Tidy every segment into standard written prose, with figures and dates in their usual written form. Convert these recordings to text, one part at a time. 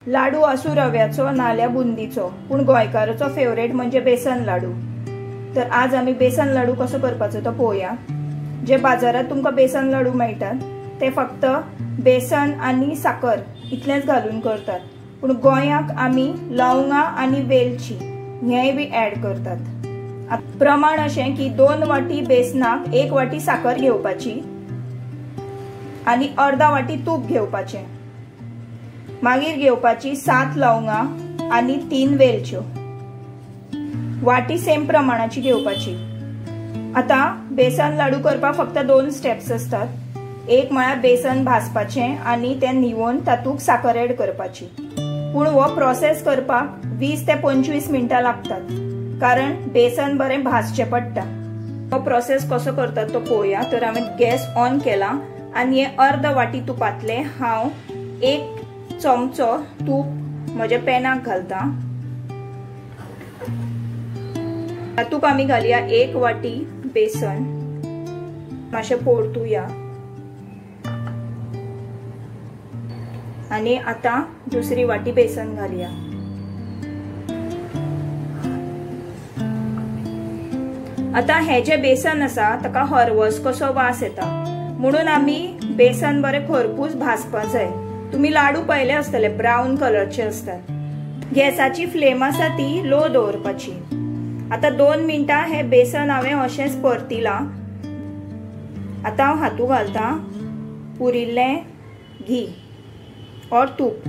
लाडू आसूं रव्याचो नाल्यार बुंदीचो, पूण गोंयकाराचो फेवरेट म्हणजे बेसन लाडू। तर आज आमी बेसन लाडू कसो करपाचो तो पळोवया। जे बाजारात तुमकां बेसन लाडू मेळटात ते फक्त बेसन आनी साकर इतलेंच घालून करतात, पूण गोंयाक आमी लवंगां आनी वेलची हेंय बी ऍड करतात। प्रमाण अशें की 2 वाटी बेसनाक 1 वाटी साकर घेवपाची आनी अर्धा वाटी तूप घेवपाचें। मागीर घेवपाची 7 लवंगां आनी 3 वेलच्यो। वाटी सेम प्रमाणाची घेवपाची। आता बेसन लाडू करपाक फक्त 2 स्टेप्स असतात। एक म्हळ्यार बेसन भाजपाचें आनी तें न्हिवून तातूंत साकर ऍड करपाची। पूण हो प्रोसेस करपाक 20 ते 25 मिनटां लागतात, कारण बेसन बरें भाजचें पडटा। हो प्रोसेस कसो करतात तो पळोवया। तर हांवें गॅस ऑन केला आनी हे अर्ध वाटी तुपातले हांव 1 चमचो तूप म्हज्या पॅनाक घालता। तातूंत आमी घालया 1 वाटी बेसन, मातशें परतुया। आनी आता दुसरी वाटी बेसन घालया। आता हे जे बेसन आसा ताका हरवस कसो वास येता, म्हणून आमी बेसन बरें खरपूस भाजपाक जाय। तुम्ही लाडू पहिले आसतले ब्राउन कलरचे असतात। गॅसाची फ्लेम आसा ती लो दवरपाची। आता 2 मिनटां हे बेसन हांवें अशेंच परतिलां। आता हांव हातूंत घालता उरिल्लें घी और तूप।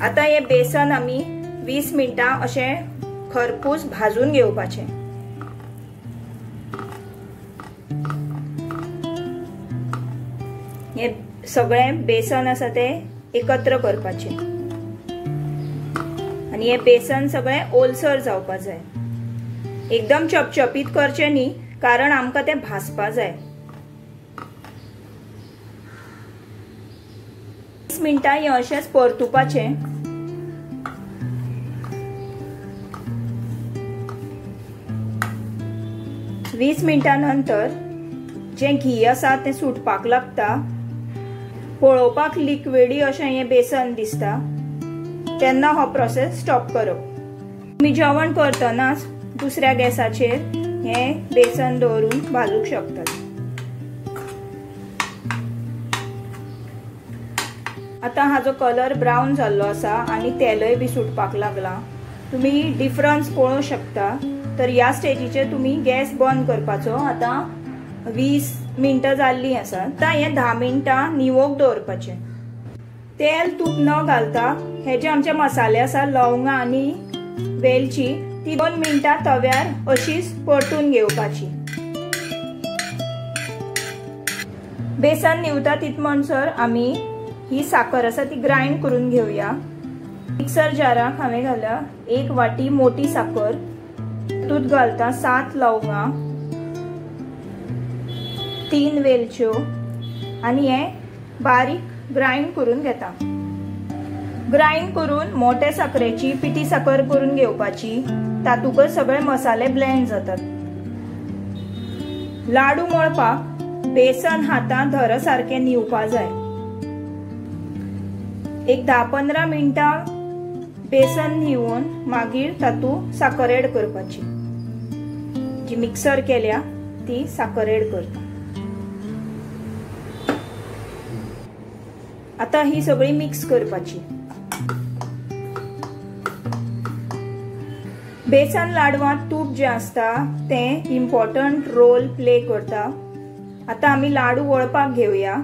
आता हे बेसन आमी 20 मिनटां अशें खरपूस भाजून घेवपाचें। हे सगळें बेसन आसा ते एकत्र करपाचे आनी हे बेसन सगळें ओलसर जावपाक जाय। एकदम चपचपीत करचें न्ही, कारण आमकां ते भाजपाक जाय। 20 मिनटां हे अशेंच परतुपाचें। वीस मिनटां नंतर जें घी आसा तें सुटपाक लागता, पळोवपाक लिक्विडी अशें हें बेसन दिसता, तेन्ना हो प्रोसेस स्टॉप करप। तुमी जेवण करतनाच दुसऱ्या गॅसाचेर हें बेसन दवरून भाजूंक शकतात। आता हाजो कलर ब्राउन जाल्लो आसा आनी तेलय बी सुटपाक लागला। तुम्ही डिफरन्स पळोवंक शकता। तर ह्या स्टेजीचेर तुम्ही गॅस बंद करपाचो। आता 20 मिनटां जाल्ली आसा। आता हे 10 मिनटां निवोक दवरपाचे। तेल तूप न घालता हे जे आमचे मसाले आसा लवंगां आनी वेलची ती 2 मिनटां तव्यार अशीच परतून घेवपाची। बेसन निवता तित म्हणसर आमी ही साकर आसा ती ग्राइंड करून घेवया। मिक्सर जाराक हांवें घाल्या 1 वाटी मोठी साकर, तातूंत घालता 7 लवंगां, 3 वेलच्यो आनी हे बारीक ग्राइंड करून घेता। ग्राइंड करून मोठे साकरेची पिठी साकर करून घेवपाची। तातूंत सगळे मसाले ब्लेंड जातात। लाडू मळपाक बेसन हातान धर सारखे निवपा जाय। एक 10-15 मिनटां बेसन न्हिवून मागीर तातूंत साकर ऍड करपाची। जी मिक्सर केल्या ती साकर ऍड करता। आता ही सगळी मिक्स करपाची। बेसन लाडवांत तूप जे असता ते इम्पॉर्टंट रोल प्ले करता। आता आमी लाडू वळपाक घेवया।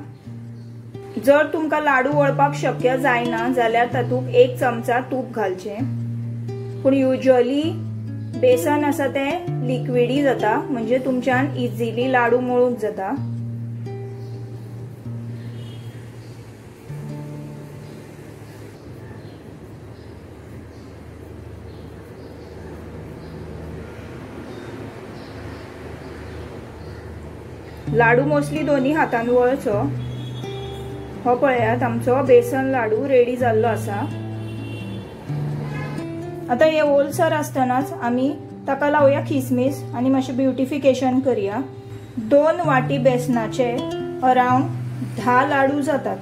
जर तुमकां लाडू वळपाक शक्य जायना जाल्यार तातूंत 1 चमचा तूप घालचें, पूण युजली बेसन आसा तें लिक्विडी जाता, म्हणजे तुमच्यान इजिली लाडू मळूंक जाता। लाडू मोस्टली दोन्ही हातान वळचो। हो पळयात आमचो बेसन लाडू रेडी जाल्लो आसा। आता हे ओलसर आसतनाच आमी ताका लावया खिसमिस आनी मातशें ब्युटिफिकेशन करया। 2 वाटी बेसनाचे अराउंड 10 लाडू जातात।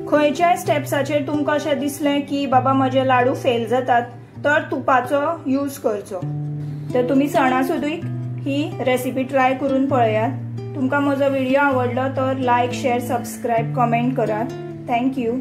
खंयच्याय स्टेप्साचेर तुमकां अशें दिसलें की बाबा म्हजे लाडू फेल जातात तर तुपाचो यूज करचो। तर तुम्ही सणासुदीक ही रेसिपी ट्राय करून पळयात। तुमकां म्हजो व्हिडिओ आवडलो तर लाईक, शेअर, सबस्क्राईब, कमेंट करात। थँक्यू।